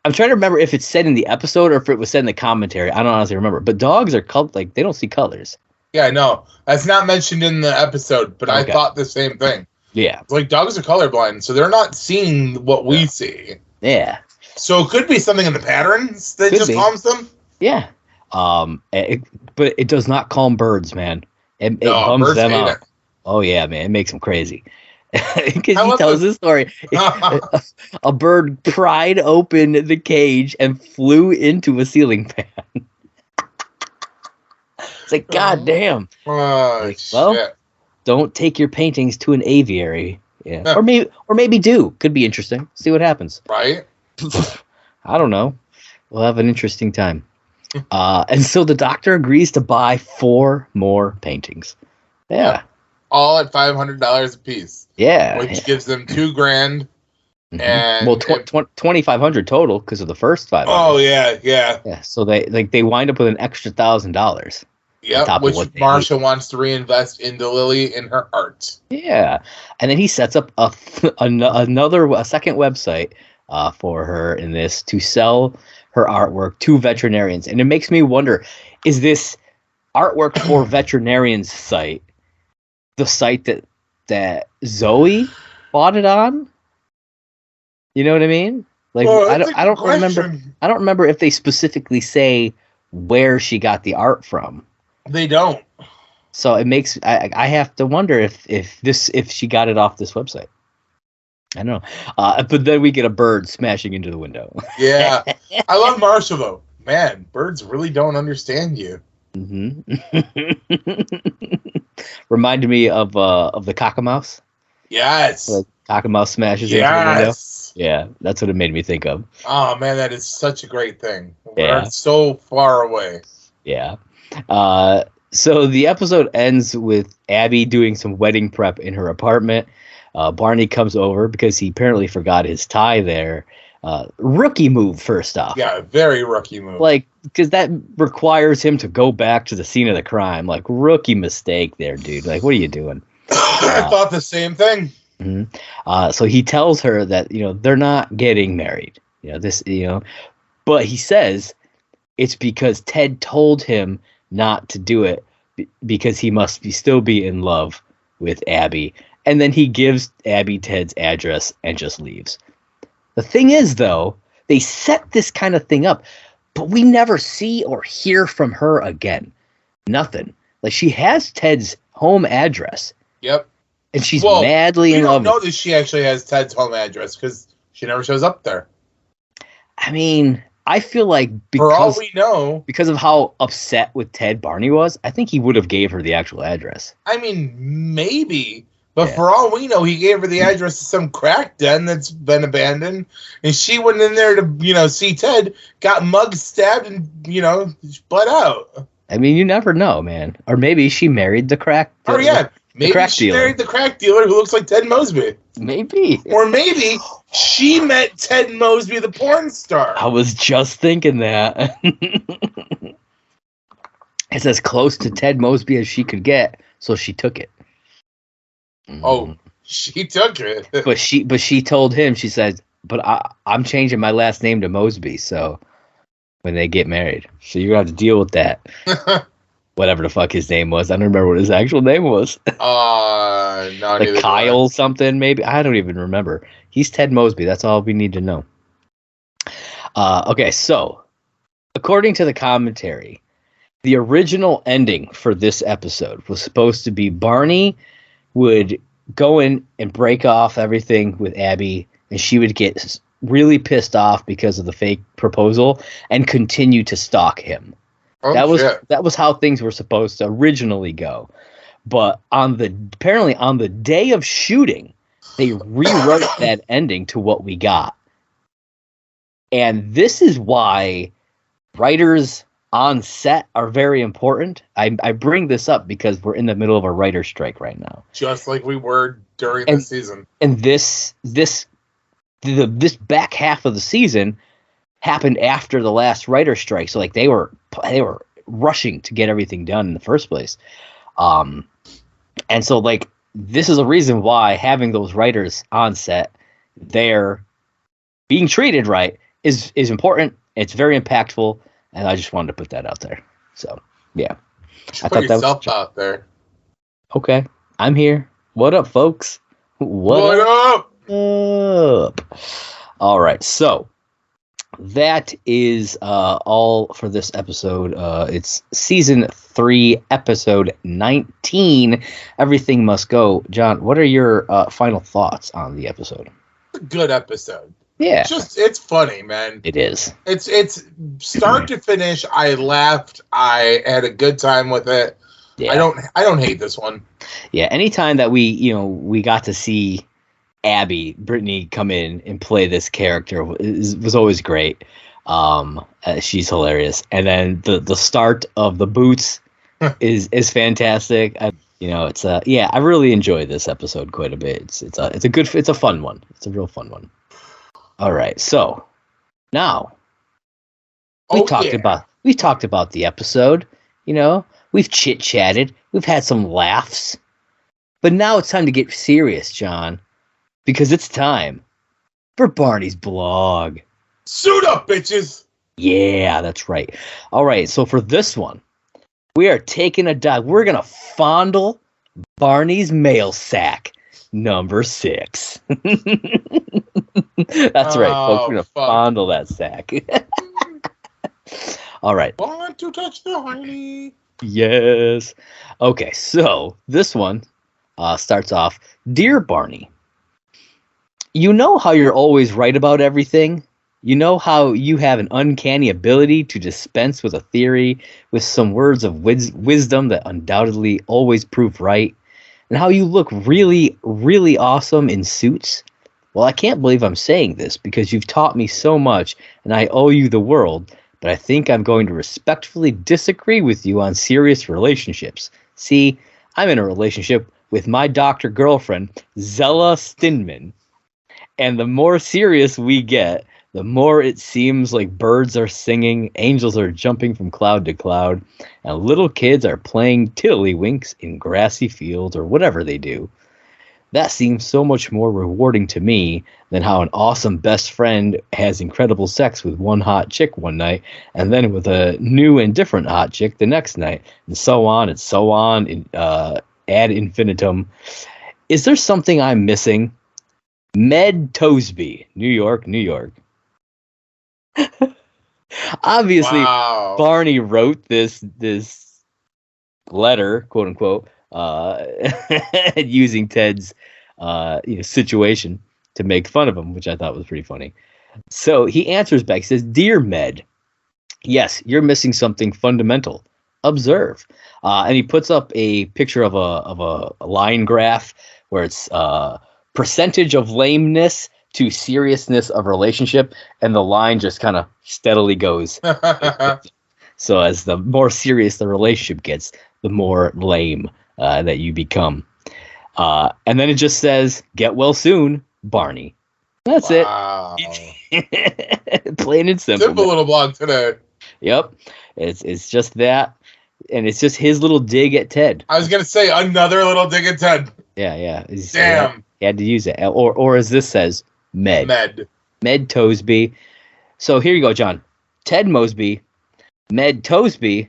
I'm trying to remember if it's said in the episode or if it was said in the commentary. I don't honestly remember. But dogs are they don't see colors. Yeah, no, that's not mentioned in the episode, but okay. I thought the same thing. Yeah. Like, dogs are colorblind, so they're not seeing what we see. Yeah. So it could be something in the patterns that just calms them? Yeah. But it does not calm birds, man. It bums them out. Oh, yeah, man. It makes them crazy. Because he tells this story. A bird pried open the cage and flew into a ceiling fan. It's like, God damn. Oh, Like, shit. well, don't take your paintings to an aviary. Yeah. Or maybe do. Could be interesting. See what happens. Right? I don't know. We'll have an interesting time. And so the doctor agrees to buy 4 more paintings. Yeah. All at $500 a piece. Yeah. Which gives them $2,000. Mm-hmm. And well, 2,500 total because of the first 500. Oh yeah. So they wind up with an extra $1,000. Yeah, which Marsha wants to reinvest into Lily in her art. Yeah, and then he sets up a second website for her in this to sell her artwork to veterinarians, and it makes me wonder: is this artwork for veterinarians site the site that Zoe bought it on? You know what I mean? Like, I don't remember. I don't remember if they specifically say where she got the art from. They don't. So it makes I have to wonder if she got it off this website. I don't know. But then we get a bird smashing into the window. Yeah, I love Marsha though. Man, birds really don't understand you. Mm-hmm. Reminded me of the cockamouse. Yes. The cockamouse smashes into the window. Yeah, that's what it made me think of. Oh man, that is such a great thing. We're so far away. Yeah. So the episode ends with Abby doing some wedding prep in her apartment. Barney comes over because he apparently forgot his tie there. Rookie move, first off. Yeah, very rookie move. Like, because that requires him to go back to the scene of the crime. Like, rookie mistake there, dude. Like, what are you doing? I thought the same thing. Mm-hmm. So he tells her that, they're not getting married. But he says it's because Ted told him not to do it because he must still be in love with Abby. And then he gives Abby Ted's address and just leaves. The thing is, though, they set this kind of thing up, but we never see or hear from her again. Nothing. Like, she has Ted's home address. Yep. And she's madly in love. We don't know that she actually has Ted's home address because she never shows up there. I mean, I feel like for all we know, because of how upset with Ted Barney was, I think he would have gave her the actual address. I mean, maybe. But for all we know, he gave her the address to some crack den that's been abandoned. And she went in there to, see Ted, got mugged, stabbed, and, bled out. I mean, you never know, man. Or maybe she married the crack dealer. Oh, yeah. Maybe she married the crack dealer who looks like Ted Mosby. Maybe. Or maybe she met Ted Mosby, the porn star. I was just thinking that. It's as close to Ted Mosby as she could get, so she took it. Oh, she took it. but she told him, she said, but I'm changing my last name to Mosby, so when they get married. So you're going to have to deal with that. Whatever the fuck his name was. I don't remember what his actual name was. No, like Kyle something, maybe. I don't even remember. He's Ted Mosby. That's all we need to know. Okay, so according to the commentary, the original ending for this episode was supposed to be Barney would go in and break off everything with Abby, and she would get really pissed off because of the fake proposal and continue to stalk him. Oh, that was how things were supposed to originally go. But apparently on the day of shooting, they rewrote that ending to what we got. And this is why writers on set are very important. I bring this up because we're in the middle of a writer's strike right now. Just like we were during the season. And this back half of the season happened after the last writer's strike. So like they were rushing to get everything done in the first place. And so like this is a reason why having those writers on set, they're being treated right is important. It's very impactful. And I just wanted to put that out there. So, yeah. I thought yourself out there. Okay. I'm here. What up, folks? What up? All right. So, that is all for this episode. It's season 3, episode 19. Everything Must Go. John, what are your final thoughts on the episode? A good episode. Yeah. It's funny, man. It is. It's start to finish. I laughed. I had a good time with it. Yeah. I don't hate this one. Yeah. Anytime that we got to see Brittany come in and play this character was always great. She's hilarious. And then the start of the boots is fantastic. I really enjoy this episode quite a bit. It's a fun one. It's a real fun one. All right, so now we talked about the episode. We've chit chatted, we've had some laughs, but now it's time to get serious, John, because it's time for Barney's blog. Suit up, bitches! Yeah, that's right. All right, so for this one, we are taking a dive. We're gonna fondle Barney's mail sack number 6. That's right, folks. We're gonna fondle that sack. All right. Want to touch the honey? Yes. Okay, so this one starts off, Dear Barney, you know how you're always right about everything? You know how you have an uncanny ability to dispense with a theory with some words of wisdom that undoubtedly always prove right? And how you look really, really awesome in suits? Well, I can't believe I'm saying this because you've taught me so much and I owe you the world, but I think I'm going to respectfully disagree with you on serious relationships. See, I'm in a relationship with my doctor girlfriend, Zella Stinman, and the more serious we get, the more it seems like birds are singing, angels are jumping from cloud to cloud, and little kids are playing tiddlywinks in grassy fields or whatever they do. That seems so much more rewarding to me than how an awesome best friend has incredible sex with one hot chick one night and then with a new and different hot chick the next night, and so on ad infinitum. Is there something I'm missing? Med Toesby, New York, New York. Obviously, wow. Barney wrote this letter, quote unquote, using Ted's situation to make fun of him, which I thought was pretty funny. So he answers back. He says, Dear Med, yes, you're missing something fundamental. Observe. And he puts up a picture of a line graph where it's percentage of lameness to seriousness of relationship, and the line just kind of steadily goes. So as the more serious the relationship gets, the more lame that you become. And then it just says, get well soon, Barney. That's wow. it. Plain and simple. Simple little blog today. Yep. It's just that. And it's just his little dig at Ted. I was going to say another little dig at Ted. Yeah. Damn. He had to use it. Or as this says, Med Toesby. So here you go, John. Ted Mosby, Med Toesby,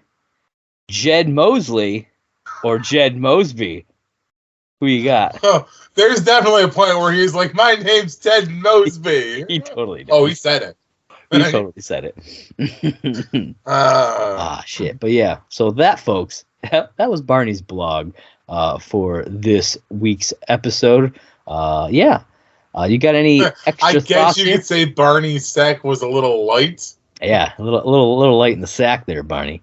Jed Mosley, or Jed Mosby. Who you got? Oh, there's definitely a point where he's like, my name's Ted Mosby. He totally did. Oh, he said it. He totally said it. Shit. But yeah, so that, folks, that was Barney's blog for this week's episode. You got any extra I guess thoughts you here? could say Barney's sack was a little light. Yeah, a little light in the sack there, Barney.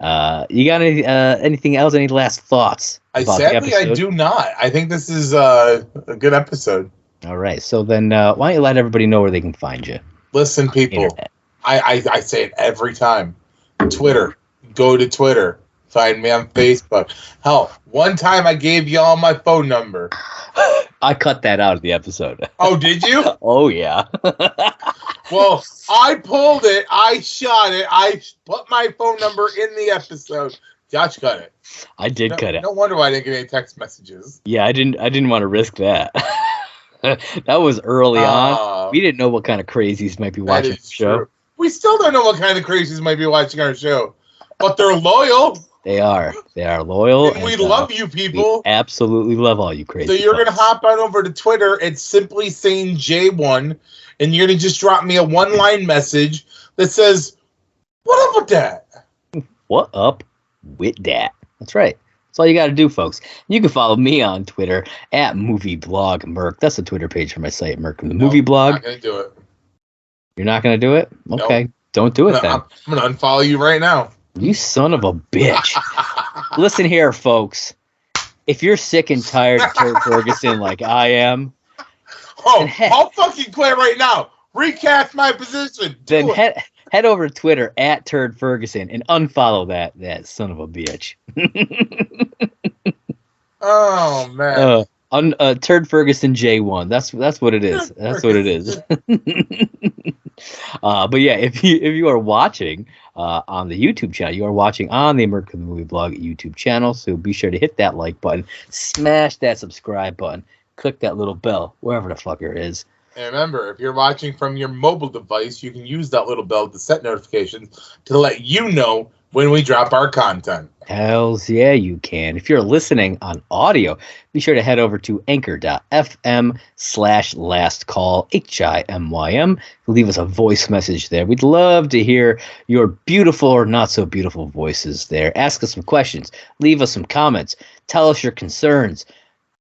You got anything else? Any last thoughts? Sadly, I do not. I think this is a good episode. All right, so then why don't you let everybody know where they can find you? Listen, people, I say it every time. Twitter. Go to Twitter. Find me on Facebook. Hell, one time I gave y'all my phone number. I cut that out of the episode. Oh, did you? Oh, yeah. Well, I pulled it. I shot it. I put my phone number in the episode. Josh cut it. I did cut it. No wonder why I didn't get any text messages. Yeah, I didn't want to risk that. That was early on. We didn't know what kind of crazies might be watching the show. True. We still don't know what kind of crazies might be watching our show, but they're loyal. They are loyal. And we love you, people. We absolutely love all you crazy. So you're going to hop on over to Twitter. It's simply saying J1, and you're going to just drop me a one-line message that says, what up with that? What up with that? That's right. That's all you got to do, folks. You can follow me on Twitter at MovieBlogMerc. That's the Twitter page for my site, Merc from the Movie Blog. I'm not going to do it. You're not going to do it? Okay. Nope. Don't do it then. I'm going to unfollow you right now. You son of a bitch. Listen here, folks. If you're sick and tired of Turd Ferguson like I am. I'll fucking play right now. Recast my position. Then head over to Twitter at Turd Ferguson and unfollow that son of a bitch. Oh, man. Turd Ferguson J1. That's what it is. That's what it is. But yeah, if you are watching on the YouTube channel, you are watching on the Merc of the Movie Blog YouTube channel. So be sure to hit that like button, smash that subscribe button, click that little bell, wherever the fucker is. And remember, if you're watching from your mobile device, you can use that little bell to set notifications to let you know when we drop our content. Hells yeah, you can. If you're listening on audio, be sure to head over to anchor.fm/lastcall, HIMYM. Leave us a voice message there. We'd love to hear your beautiful or not so beautiful voices there. Ask us some questions. Leave us some comments. Tell us your concerns.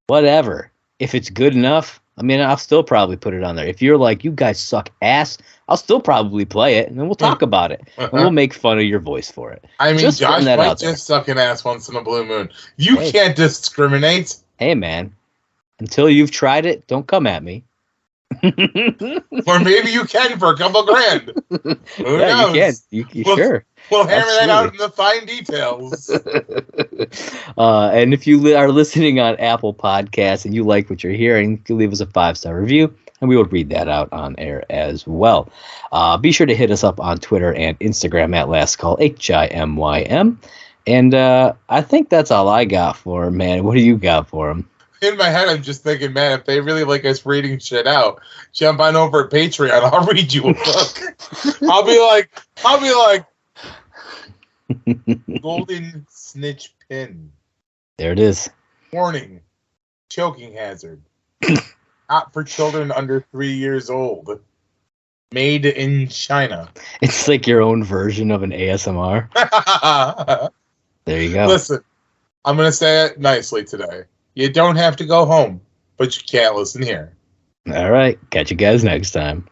Whatever. If it's good enough, I mean, I'll still probably put it on there. If you're like, you guys suck ass, I'll still probably play it, and then we'll talk about it. And we'll make fun of your voice for it. I mean, Josh might just suck an ass once in a blue moon. You can't discriminate. Hey, man. Until you've tried it, don't come at me. Or maybe you can for a couple grand. Who knows? You can. Sure. We'll hammer that out in the fine details. And if you are listening on Apple Podcasts and you like what you're hearing, you can leave us a 5-star review, and we will read that out on air as well. Be sure to hit us up on Twitter and Instagram at Last Call, HIMYM. And I think that's all I got for him, man. What do you got for him? In my head, I'm just thinking, man, if they really like us reading shit out, jump on over at Patreon. I'll read you a book. I'll be like, golden snitch pin. There it is. Warning, choking hazard. Not for children under 3 years old. Made in China. It's like your own version of an ASMR. There you go. Listen, I'm going to say it nicely today. You don't have to go home, but you can't listen here. All right. Catch you guys next time.